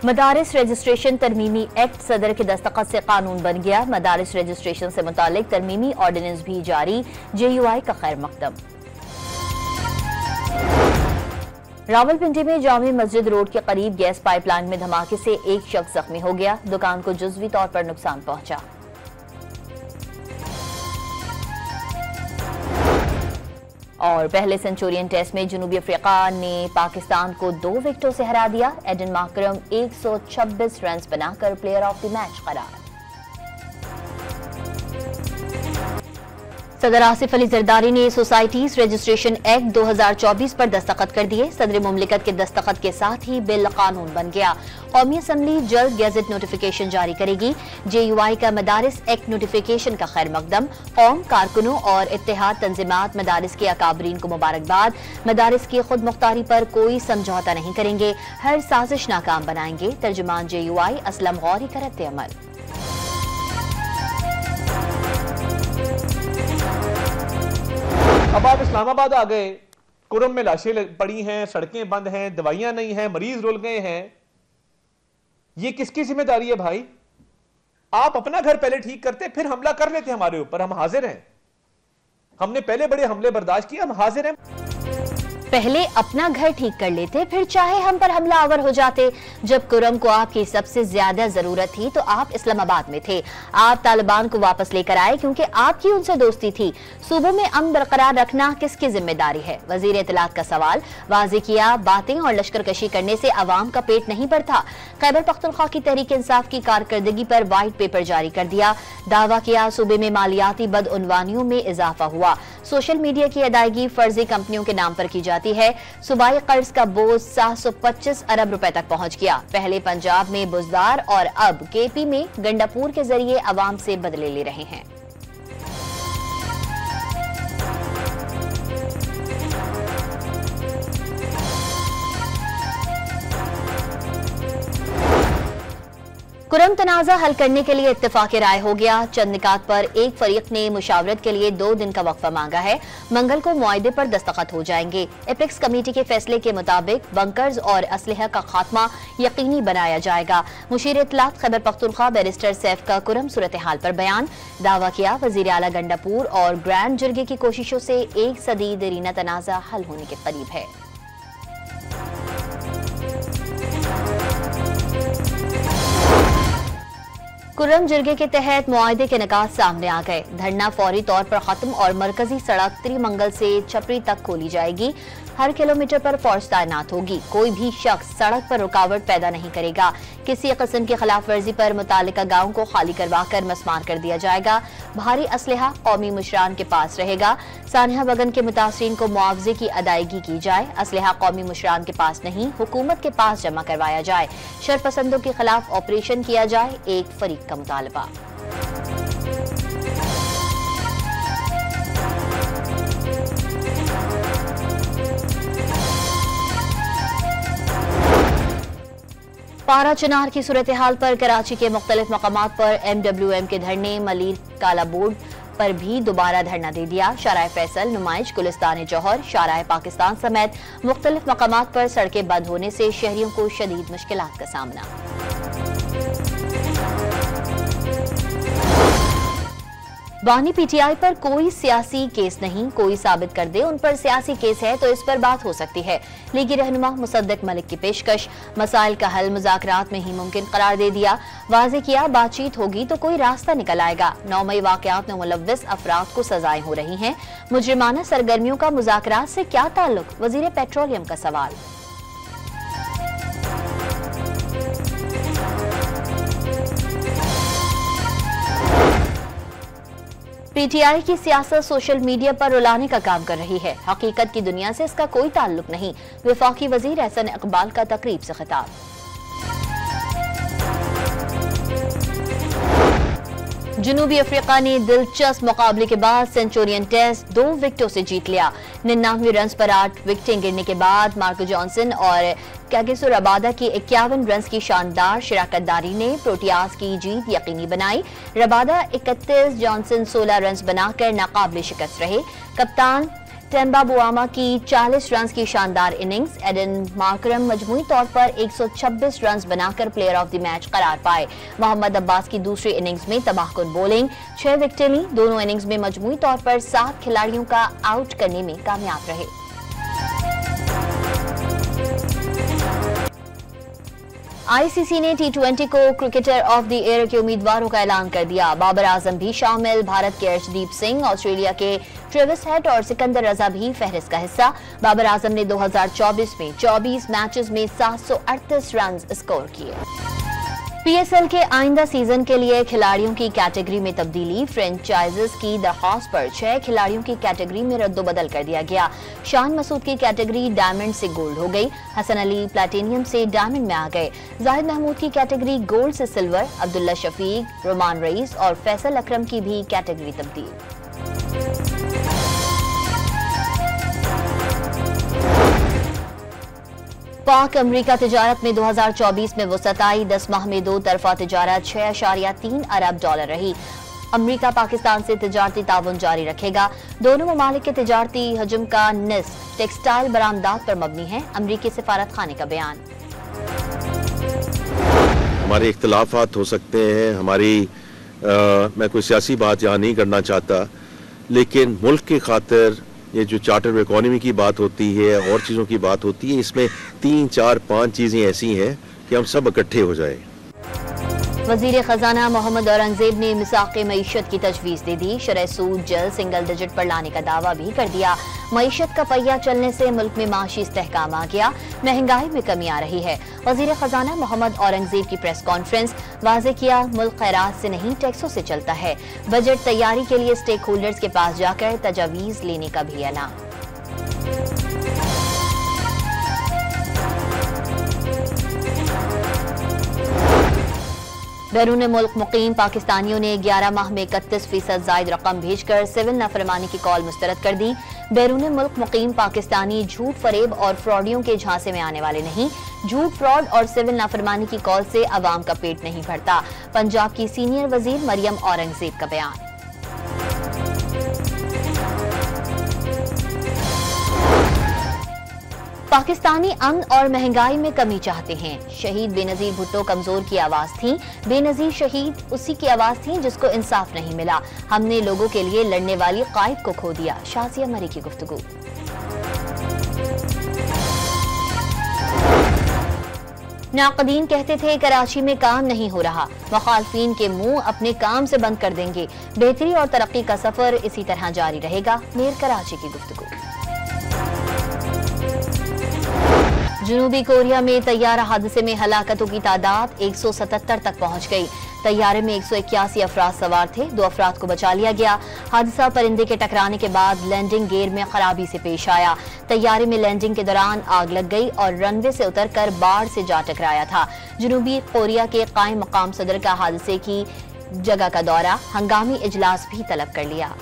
मदारिस registration तरमीमी act सदर के दस्तखत से कानून बन गया। मदारिस रजिस्ट्रेशन से मुतालिक तरमीमी ऑर्डिनेंस भी जारी। JUI का खैर मकदम। रावलपिंडी में जामी मस्जिद रोड के करीब गैस पाइपलाइन में धमाके से एक शख्स जख्मी हो गया। दुकान को जुज़वी तौर पर नुकसान पहुंचा। और पहले सेंचुरियन टेस्ट में जनूबी अफ्रीका ने पाकिस्तान को 2 विकेटों से हरा दिया। एडन माकरम 126 रन बनाकर प्लेयर ऑफ द मैच करार। सदर आसिफ अली जरदारी ने सोसाइटीज रजिस्ट्रेशन एक्ट 2024 पर दस्तखत कर दिए। सदर मुमलिकत के दस्तखत के साथ ही बिल कानून बन गया। कौमी असम्बली जल्द गैजेट नोटिफिकेशन जारी करेगी। JUI का मदारिस एक्ट नोटिफिकेशन का खैर मकदम। कौम, कारकुनों और इत्तेहाद तंजीमात मदारिस के अकाबरीन को मुबारकबाद। मदारिस की खुद मुख्तारी पर कोई समझौता नहीं करेंगे, हर साजिश नाकाम बनाएंगे। तर्जुमान JUI असलम गौरी का रद्द अमल। अब आप इस्लामाबाद आ गए, कुरम में लाशें पड़ी हैं, सड़कें बंद हैं, दवाइयां नहीं हैं, मरीज रुल गए हैं। ये किसकी जिम्मेदारी है भाई? आप अपना घर पहले ठीक करते, फिर हमला कर लेते हमारे ऊपर। हम हाजिर हैं, हमने पहले बड़े हमले बर्दाश्त किए, हम हाजिर हैं। पहले अपना घर ठीक कर लेते, फिर चाहे हम पर हमला आवर हो जाते। जब कुरम को आपकी सबसे ज्यादा जरूरत थी तो आप इस्लामाबाद में थे। आप तालिबान को वापस लेकर आए क्योंकि आपकी उनसे दोस्ती थी। सूबों में अमन बरकरार रखना किसकी जिम्मेदारी है? वजीर इत्तलात का सवाल। वाज़ेह किया, बातें और लश्करकशी करने से अवाम का पेट नहीं भरता। खैबर पख्तूनख्वा की तहरीक इंसाफ की कारकर्दगी पर व्हाइट पेपर जारी कर दिया। दावा किया सूबे में मालियाती बदउनवानियों में इजाफा हुआ। सोशल मीडिया की अदायगी फर्जी कंपनियों के नाम पर की जाती है। सूबाई कर्ज का बोझ 725 अरब रुपए तक पहुंच गया। पहले पंजाब में बुजदार और अब KP में गंडापुर के जरिए अवाम से बदले ले रहे हैं। कुरम तनाज़ा हल करने के लिए इत्तेफाक राय हो गया। चंद निकात पर एक फरीक ने मुशावरत के लिए 2 दिन का वक्फा मांगा है। मंगल को मुआहदे पर दस्तखत हो जाएंगे। एपेक्स कमेटी के फैसले के मुताबिक बंकर्स और असलहा का खात्मा यकीनी बनाया जाएगा। मुशीर इत्तलात खैबर पख्तूनख्वा बैरिस्टर सैफ का कुरम सूरत हाल पर बयान। दावा किया वजीर आला गंडापुर और ग्रैंड जिरगे की कोशिशों से 1 सदी देरीना तनाज़ा हल होने के करीब है। कुर्रम जिरगे के तहत मुआहदे के निकात सामने आ गए। धरना फौरी तौर पर खत्म और मरकजी सड़क त्रिमंगल से छपरी तक खोली जाएगी। हर किलोमीटर पर फौज तैनात होगी। कोई भी शख्स सड़क पर रुकावट पैदा नहीं करेगा। किसी किस्म की खिलाफ वर्जी पर मुतालिका गांव को खाली करवाकर मसमार कर दिया जाएगा। भारी असलहा कौमी मुशरान के पास रहेगा। सानिया बगन के मुतासरीन को मुआवजे की अदायगी की जाए। असलहा कौमी मुशरान के पास नहीं, हुकूमत के पास जमा करवाया जाए। शरपसंदों के खिलाफ ऑपरेशन किया जाए, एक फरीक का मुतालबा। पारा चिनार की सूरत हाल पर कराची के मुख्तलिफ मकामात पर MWM के धरने। मलिर काला बोर्ड पर भी दोबारा धरना दे दिया। शाराए फैसल, नुमाइश, गुलिस्तान जौहर, शाराए पाकिस्तान समेत मुख्तलिफ मकामात पर सड़कें बंद होने से शहरियों को शदीद मुश्किलात का सामना। बानी PTI पर कोई सियासी केस नहीं, कोई साबित कर दे उन पर सियासी केस है तो इस पर बात हो सकती है। लीगी रहनुमा मुसद्दक मलिक की पेशकश। मसाइल का हल मुज़ाकरात में ही मुमकिन करार दे दिया। वाज़ेह किया बातचीत होगी तो कोई रास्ता निकल आएगा। 9 मई वाक़यात में मुलव्विस अफराद को सजाएं हो रही हैं। मुजरिमाना सरगर्मियों का मुज़ाकरात से क्या ताल्लुक? वज़ीर पेट्रोलियम का सवाल। PTI की सियासत सोशल मीडिया पर रुलाने का काम कर रही है। हकीकत की दुनिया से इसका कोई ताल्लुक नहीं। वफाकी वजीर एहसन इकबाल का तकरीब से खिताब। जनूबी अफ्रीका ने दिलचस्प मुकाबले के बाद सेंचुरियन टेस्ट 2 विकेटों से जीत लिया। 99 रन पर 8 विकेटें गिरने के बाद मार्को जॉनसन और कैगिसो रबादा की 51 रन की शानदार शिराकतदारी ने प्रोटियाज की जीत यकीनी बनाई। रबादा 31, जॉनसन 16 रन बनाकर नाकाबिले शिकस्त रहे। कप्तान टेम्बा बुआमा की 40 रन की शानदार इनिंग्स। एडन मार्करम मजमूई तौर पर 126 रन बनाकर प्लेयर ऑफ द मैच करार पाए। मोहम्मद अब्बास की दूसरी इनिंग्स में तबाहकुन बॉलिंग, 6 विकेटें ली। दोनों इनिंग्स में मजमूई तौर पर 7 खिलाड़ियों का आउट करने में कामयाब रहे। आईसीसी ने टी20 को क्रिकेटर ऑफ द ईयर के उम्मीदवारों का ऐलान कर दिया। बाबर आजम भी शामिल, भारत के अर्शदीप सिंह, ऑस्ट्रेलिया के ट्रेविस हेड और सिकंदर रजा भी फहरिस्त का हिस्सा। बाबर आजम ने 2024 में 24 मैचेस में 738 रन स्कोर किए। पीएसएल के आइंदा सीजन के लिए खिलाड़ियों की कैटेगरी में तब्दीली। फ्रेंचाइजीज की दरख्वास्त पर 6 खिलाड़ियों की कैटेगरी में रद्दोबदल कर दिया गया। शान मसूद की कैटेगरी डायमंड से गोल्ड हो गई। हसन अली प्लैटिनियम से डायमंड में आ गए। जाहिद महमूद की कैटेगरी गोल्ड से silver. Abdullah Shafiq, Roman rice और फैसल अकरम की भी कैटेगरी तब्दील। पाक अमरीका तिजारत में 2024 में वसअत आई। 10 माह में 2 तरफा तिजारत 6.3 अरब डॉलर रही। अमरीका पाकिस्तान से तिजारती ताउन जारी रखेगा। दोनों ममालिक के तिजारती हजम का निस्फ टेक्सटाइल बरामदात पर मबनी है। अमरीकी सिफारत खाने का बयान। हमारे इख्तलाफात हो सकते हैं, मैं कोई सियासी बात यहाँ नहीं करना चाहता, लेकिन मुल्क की खातिर ये जो चार्टर इकोनॉमी की बात होती है और चीज़ों की बात होती है, इसमें 3, 4, 5 चीज़ें ऐसी हैं कि हम सब इकट्ठे हो जाएं। वजीर खजाना मोहम्मद औरंगजेब ने मिसाक़े मईशत की तजवीज़ दे दी। शरह सूद जल्द सिंगल डिजिट पर लाने का दावा भी कर दिया। मईशत का पहिया चलने से मुल्क में माशी इस्तेहकाम आ गया। महंगाई में कमी आ रही है। वजीर खजाना मोहम्मद औरंगजेब की प्रेस कॉन्फ्रेंस। वाज़े किया, मुल्क खैरात से नहीं टैक्सों से चलता है। बजट तैयारी के लिए स्टेक होल्डर्स के पास जाकर तजावीज़ लेने का भी ऐलान। बैरून मुल्क मुकीम पाकिस्तानियों ने 11 माह में 31% जायद रकम भेजकर सिविल नाफरमानी की कॉल मुस्तरद कर दी। बैरून मुल्क मुकीम पाकिस्तानी झूठ, फरेब और फ्रॉडियों के झांसे में आने वाले नहीं। झूठ, फ्रॉड और सिविल नाफरमानी की कॉल से अवाम का पेट नहीं भरता। पंजाब की सीनियर वजीर मरियम औरंगजेब का बयान। पाकिस्तानी अमन और महंगाई में कमी चाहते हैं। शहीद बेनजीर भुट्टो कमजोर की आवाज थी। बेनजीर शहीद उसी की आवाज थी जिसको इंसाफ नहीं मिला। हमने लोगों के लिए लड़ने वाली कायद को खो दिया। शाजिया मरी की गुफ्तगू। नाक़दीन कहते थे कराची में काम नहीं हो रहा, मुखालफीन के मुंह अपने काम से बंद कर देंगे। बेहतरी और तरक्की का सफर इसी तरह जारी रहेगा। मेयर कराची की गुफ्तगू। जनूबी कोरिया में तैयारा हादसे में हलाकतों की तादाद 177 तक पहुंच गई। तैयारे में 181 अफराद सवार थे। 2 अफराद को बचा लिया गया। हादसा परिंदे के टकराने के बाद लैंडिंग गियर में खराबी से पेश आया। तैयारे में लैंडिंग के दौरान आग लग गई और रनवे से उतरकर बाढ़ से जा टकराया था। जनूबी कोरिया के कायम मकाम सदर का हादसे की जगह का दौरा, हंगामी इजलास भी तलब कर लिया।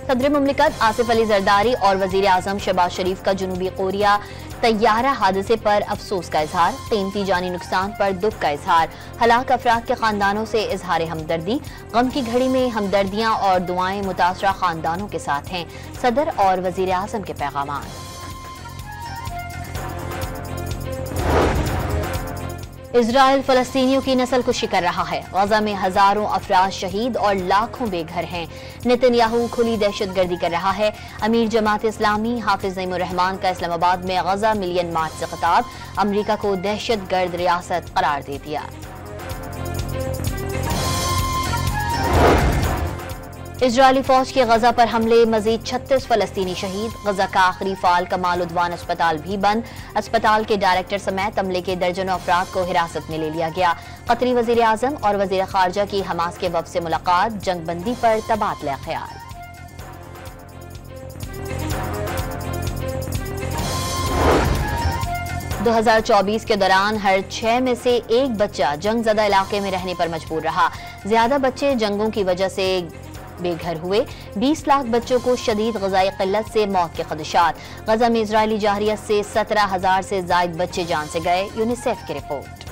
सदर मुमलिकत आसिफ अली जरदारी और वजीर आजम शहबाज शरीफ का जनूबी कोरिया तैयारा हादसे पर अफसोस का इजहार। कीमती जानी नुकसान पर दुख का इजहार। हलाक अफराद के खानदानों से इजहार हमदर्दी। गम की घड़ी में हमदर्दियां और दुआएं मुतासरा खानदानों के साथ हैं। सदर और वजीर आजम के पैगाम। इजराइल फलस्तीनियों की नस्ल कुशी कर रहा है। गजा में हजारों अफराद शहीद और लाखों बेघर हैं। नेतन्याहू खुली दहशतगर्दी कर रहा है। अमीर जमात इस्लामी हाफिज नईमुर रहमान का इस्लामाबाद में गजा मिलियन मार्च से खिताब। अमरीका को दहशतगर्द रियासत करार दे दिया। इजरायली फौज के गजा पर हमले, मजीद 36 फलस्तीनी शहीद। गजा का आखिरी फाल कमाल उद्वान अस्पताल भी बंद। अस्पताल के डायरेक्टर समेत अमले के दर्जनों अफराद को हिरासत में ले लिया गया। कतरी वजीर आजम और वजीर खारजा की हमास के वफ्द से मुलाकात, जंगबंदी पर तबादला ख्याल। – 2024 के दौरान हर 6 में से 1 बच्चा जंगजदा इलाके में रहने पर मजबूर रहा। ज्यादा बच्चे जंगों की वजह से बेघर हुए। 20 लाख बच्चों को शदीद ग़िज़ाई क़िल्लत से मौत के ख़दशात। गजा में इजरायली जाहिरियत से 17,000 से ज़ायद बच्चे जान से गए। यूनिसेफ की रिपोर्ट।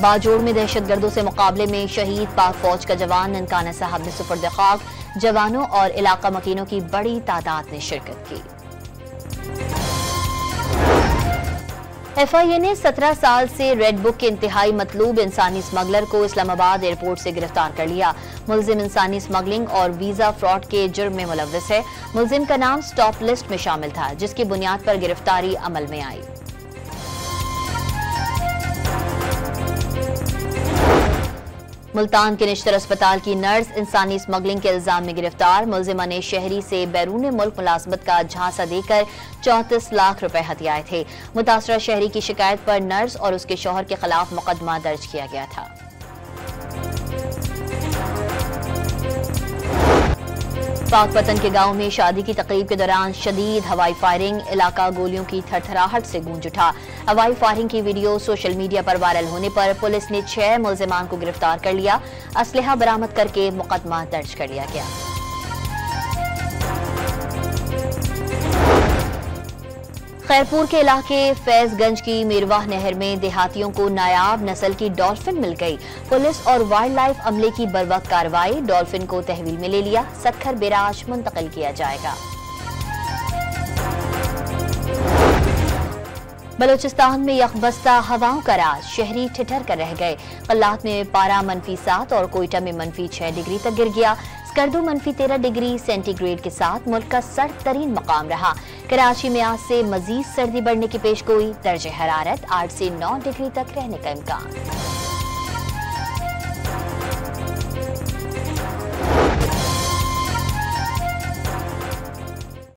बाजोड़ में दहशतगर्दों से मुकाबले में शहीद पाक फौज का जवान ननकाना साहब ने सुपुर्द खाक। जवानों और इलाका मकीनों की बड़ी तादाद ने शिरकत की। FIA ने 17 साल से रेड बुक के इंतहाई मतलूब इंसानी स्मगलर को इस्लामाबाद एयरपोर्ट से गिरफ्तार कर लिया। मुलजिम इंसानी स्मगलिंग और वीजा फ्रॉड के जुर्म में मुलव्वस है। मुलजिम का नाम स्टॉप लिस्ट में शामिल था, जिसकी बुनियाद पर गिरफ्तारी अमल में आई। मुल्तान के निश्तर अस्पताल की नर्स इंसानी स्मगलिंग के इल्जाम में गिरफ्तार। मुलजिमा ने शहरी से बैरून मुल्क मुलाजमत का झांसा देकर 34 लाख रुपए हथियाए थे। मुतासरा शहरी की शिकायत पर नर्स और उसके शौहर के खिलाफ मुकदमा दर्ज किया गया था। पाकपतन के गांव में शादी की तकरीब के दौरान शदीद हवाई फायरिंग, इलाका गोलियों की थरथराहट से गूंज उठा। हवाई फायरिंग की वीडियो सोशल मीडिया पर वायरल होने पर पुलिस ने 6 मुलजिमान को गिरफ्तार कर लिया। असलहा बरामद करके मुकदमा दर्ज कर लिया गया। खैरपुर के इलाके फैजगंज की मीरवाह नहर में देहातियों को नायाब नस्ल की डॉल्फिन मिल गई। पुलिस और वाइल्ड लाइफ अमले की बरवक्त कार्रवाई, डॉल्फिन को तहवील में ले लिया, सत्खर बैराज मुंतकिल किया जाएगा। बलूचिस्तान में यकबस्ता हवाओं का राज, शहरी ठिठर कर रह गए। कल्लात में पारा -7 और कोयटा में -6 डिग्री तक गिर गया। स्कर्दू -13 डिग्री सेंटीग्रेड के साथ मुल्क का सर्द तरीन मकाम रहा। कराची में आज से मजीद सर्दी बढ़ने की पेशगोई, दर्जे हरारत 8 से 9 डिग्री तक रहने का इम्कान।